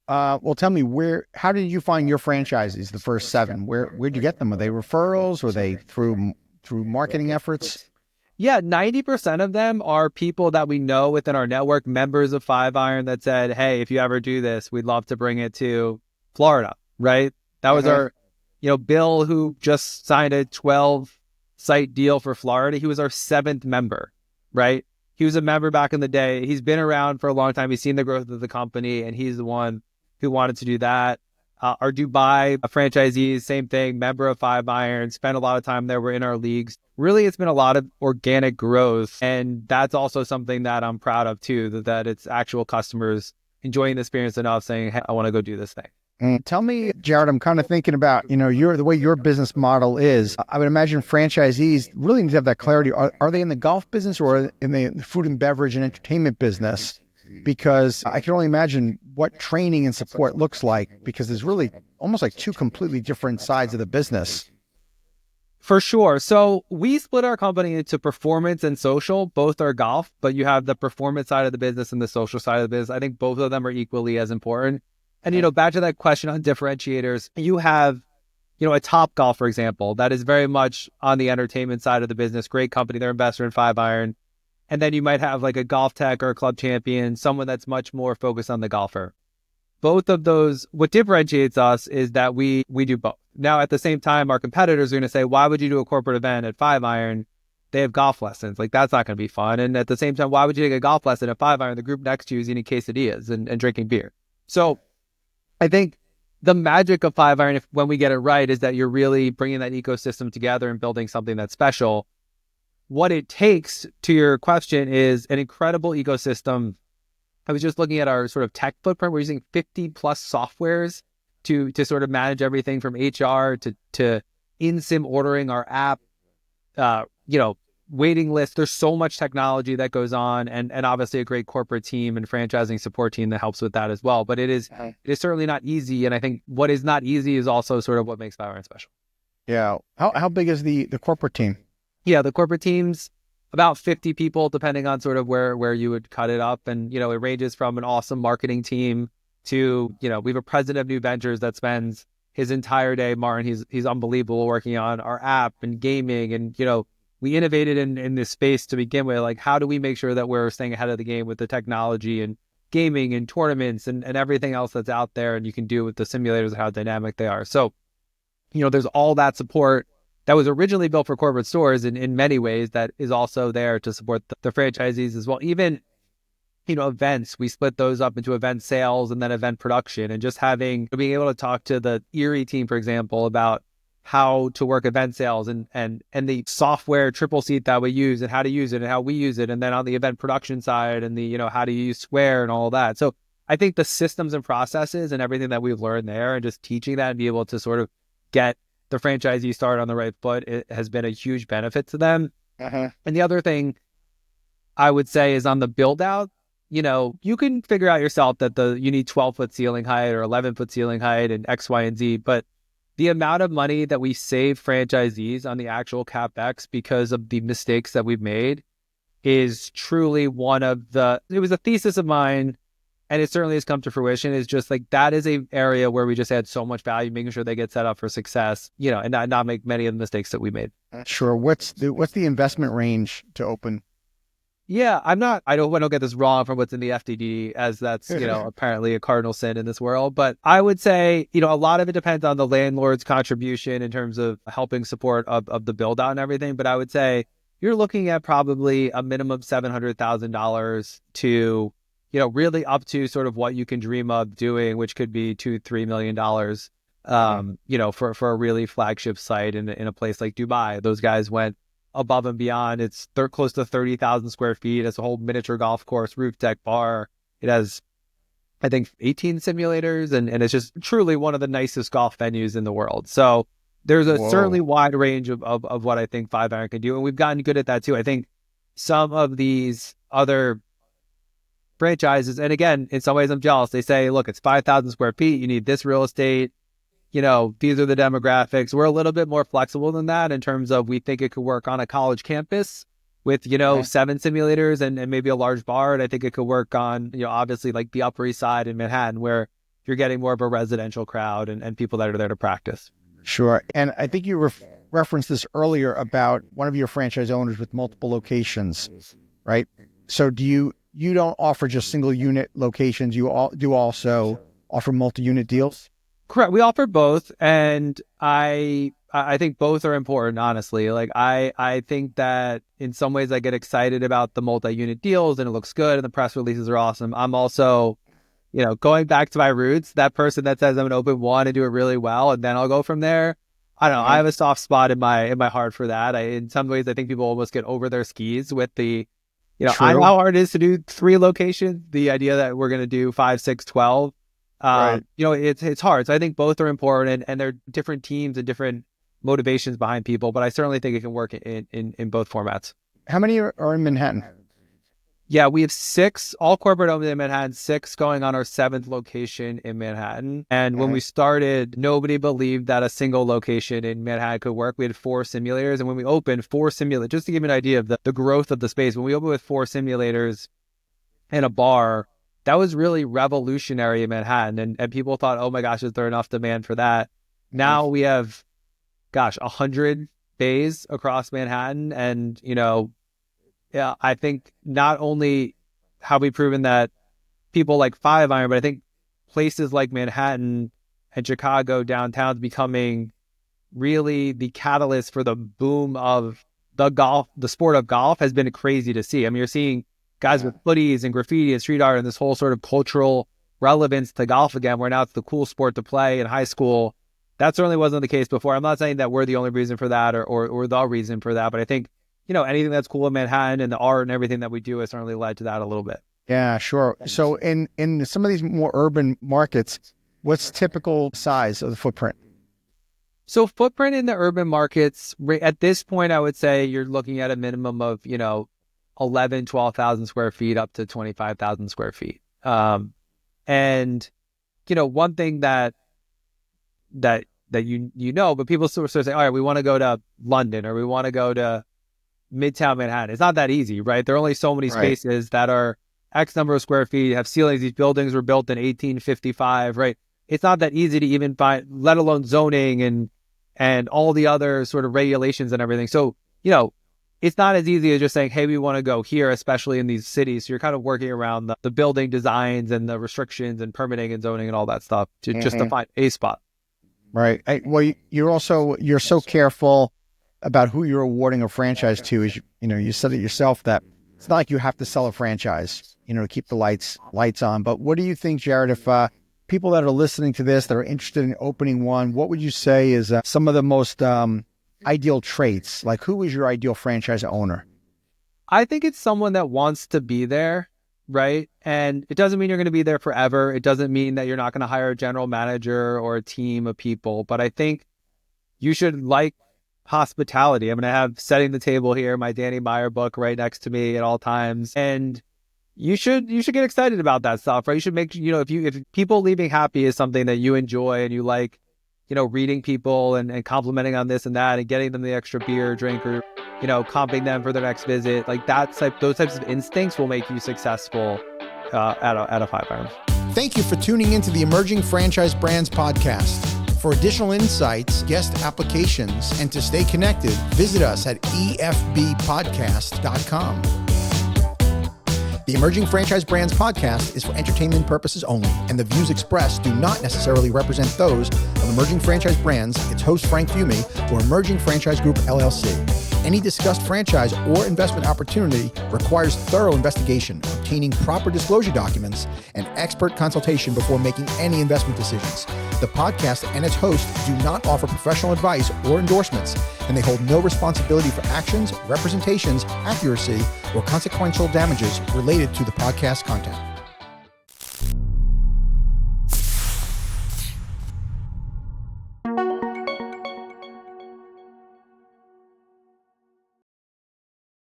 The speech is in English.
Well, tell me how did you find your franchises, the first seven? Where'd you get them? Are they referrals? Were they through marketing efforts? Yeah, 90% of them are people that we know within our network, members of Five Iron that said, hey, if you ever do this, we'd love to bring it to Florida, right? That was Uh-huh. our, Bill, who just signed a 12 site deal for Florida. He was our seventh member, right? He was a member back in the day. He's been around for a long time. He's seen the growth of the company, and he's the one who wanted to do that. Our Dubai franchisees, same thing, member of Five Iron, spent a lot of time there. We're in our leagues. Really, it's been a lot of organic growth. And that's also something that I'm proud of too, that it's actual customers enjoying the experience enough saying, hey, I want to go do this thing. And tell me, Jared, I'm kind of thinking about, the way your business model is. I would imagine franchisees really need to have that clarity. Are they in the golf business or in the food and beverage and entertainment business? Because I can only imagine what training and support looks like, because there's really almost like two completely different sides of the business. For sure. So we split our company into performance and social. Both are golf, but you have the performance side of the business and the social side of the business. I think both of them are equally as important. And, back to that question on differentiators, you have, a Top Golf, for example, that is very much on the entertainment side of the business. Great company. They're investor in Five Iron. And then you might have like a Golf Tech or a Club Champion, someone that's much more focused on the golfer. Both of those, what differentiates us is that we do both. Now, at the same time, our competitors are going to say, why would you do a corporate event at Five Iron? They have golf lessons. Like, that's not going to be fun. And at the same time, why would you take a golf lesson at Five Iron? The group next to you is eating quesadillas and drinking beer. So I think the magic of Five Iron, when we get it right, is that you're really bringing that ecosystem together and building something that's special. What it takes, to your question, is an incredible ecosystem. I was just looking at our sort of tech footprint. We're using 50 plus softwares to sort of manage everything from HR to in-sim ordering, our app, waiting lists. There's so much technology that goes on, and obviously a great corporate team and franchising support team that helps with that as well. But it is certainly not easy. And I think what is not easy is also sort of what makes Five Iron special. Yeah. How big is the corporate team? Yeah, the corporate team's about 50 people, depending on sort of where you would cut it up. And, it ranges from an awesome marketing team to, we have a president of new ventures that spends his entire day, Martin, he's unbelievable, working on our app and gaming. And, we innovated in this space to begin with. Like, how do we make sure that we're staying ahead of the game with the technology and gaming and tournaments and everything else that's out there, and you can do with the simulators and how dynamic they are. So, there's all that support that was originally built for corporate stores in many ways that is also there to support the franchisees as well. Even, events, we split those up into event sales and then event production, and just being able to talk to the Erie team, for example, about how to work event sales and the software triple seat that we use and how to use it and how we use it. And then on the event production side and the, how to use Square and all of that. So I think the systems and processes and everything that we've learned there and just teaching that and be able to sort of get the franchisee started on the right foot, it has been a huge benefit to them. And the other thing I would say is on the build out, you can figure out yourself that you need 12-foot ceiling height or 11-foot ceiling height and X, Y, and Z. But the amount of money that we save franchisees on the actual CapEx because of the mistakes that we've made is truly it was a thesis of mine, and it certainly has come to fruition. Is just like, that is a area where we just add so much value, making sure they get set up for success, and not make many of the mistakes that we made. Sure. What's the investment range to open? Yeah, I don't get this wrong from what's in the FDD, as that's, apparently a cardinal sin in this world. But I would say, a lot of it depends on the landlord's contribution in terms of helping support of the build out and everything. But I would say you're looking at probably a minimum $700,000 to, really up to sort of what you can dream of doing, which could be $2-3 million, for a really flagship site in a place like Dubai. Those guys went above and beyond. They're close to 30,000 square feet. It's a whole miniature golf course, roof deck, bar. It has, I think, 18 simulators, and it's just truly one of the nicest golf venues in the world. So there's a certainly wide range of what I think Five Iron can do, and we've gotten good at that too. I think some of these other franchises, and again, in some ways I'm jealous, they say, look, it's 5,000 square feet, you need this real estate, these are the demographics. We're a little bit more flexible than that in terms of, we think it could work on a college campus with, 7 simulators and maybe a large bar. And I think it could work on, obviously like the Upper East Side in Manhattan, where you're getting more of a residential crowd and people that are there to practice. Sure. And I think you referenced this earlier about one of your franchise owners with multiple locations, right? So you don't offer just single unit locations. You do also offer multi-unit deals? Correct. We offer both. And I think both are important, honestly. Like I think that in some ways I get excited about the multi-unit deals and it looks good and the press releases are awesome. I'm also, going back to my roots, that person that says I'm going to open one and do it really well and then I'll go from there. I don't know. I have a soft spot in my heart for that. In some ways, I think people almost get over their skis with the, I know how hard it is to do 3 locations. The idea that we're going to do 5, 6, 12, right. It's hard. So I think both are important and they're different teams and different motivations behind people. But I certainly think it can work in both formats. How many are in Manhattan? Yeah, we have 6, all corporate owned in Manhattan, 6 going on our 7th location in Manhattan. And when we started, nobody believed that a single location in Manhattan could work. We had 4 simulators. And when we opened 4 simulators, just to give you an idea of the growth of the space, when we opened with 4 simulators and a bar, that was really revolutionary in Manhattan. And people thought, oh my gosh, is there enough demand for that? Now we have, 100 bays across Manhattan. And, yeah, I think not only have we proven that people like 5 Iron, but I think places like Manhattan and Chicago downtown is becoming really the catalyst for the boom of the sport of golf has been crazy to see. I mean, you're seeing guys with hoodies and graffiti and street art and this whole sort of cultural relevance to golf again, where now it's the cool sport to play in high school. That certainly wasn't the case before. I'm not saying that we're the only reason for that or the reason for that, but I think anything that's cool in Manhattan and the art and everything that we do has certainly led to that a little bit. Yeah, sure. So in some of these more urban markets, what's typical size of the footprint? So footprint in the urban markets, at this point, I would say you're looking at a minimum of, 11, 12,000 square feet up to 25,000 square feet. And, one thing that but people sort of say, all right, we want to go to London or we want to go to Midtown Manhattan. It's not that easy, right? There are only so many spaces that are X number of square feet, have ceilings. These buildings were built in 1855, right? It's not that easy to even find, let alone zoning and all the other sort of regulations and everything. So, it's not as easy as just saying, hey, we want to go here, especially in these cities. So you're kind of working around the building designs and the restrictions and permitting and zoning and all that stuff just to find a spot. Right. Well, you're so careful about who you're awarding a franchise to. Is you said it yourself that it's not like you have to sell a franchise, to keep the lights on. But what do you think, Jared, if people that are listening to this that are interested in opening one, what would you say is some of the most ideal traits? Like, who is your ideal franchise owner? I think it's someone that wants to be there, right? And it doesn't mean you're going to be there forever. It doesn't mean that you're not going to hire a general manager or a team of people. But I think you should like hospitality. I'm going to have Setting the Table here, my Danny Meyer book right next to me at all times. And you should get excited about that stuff, right? You should make, if people leaving happy is something that you enjoy and you like, reading people and complimenting on this and that and getting them the extra beer, drink, or, comping them for their next visit. Like those types of instincts will make you successful at a 5 Iron. Thank you for tuning into the Emerging Franchise Brands podcast. For additional insights, guest applications, and to stay connected, visit us at efbpodcast.com. The Emerging Franchise Brands podcast is for entertainment purposes only, and the views expressed do not necessarily represent those of Emerging Franchise Brands, its host Frank Fiume, or Emerging Franchise Group, LLC. Any discussed franchise or investment opportunity requires thorough investigation, obtaining proper disclosure documents, and expert consultation before making any investment decisions. The podcast and its host do not offer professional advice or endorsements, and they hold no responsibility for actions, representations, accuracy, or consequential damages related to the podcast content.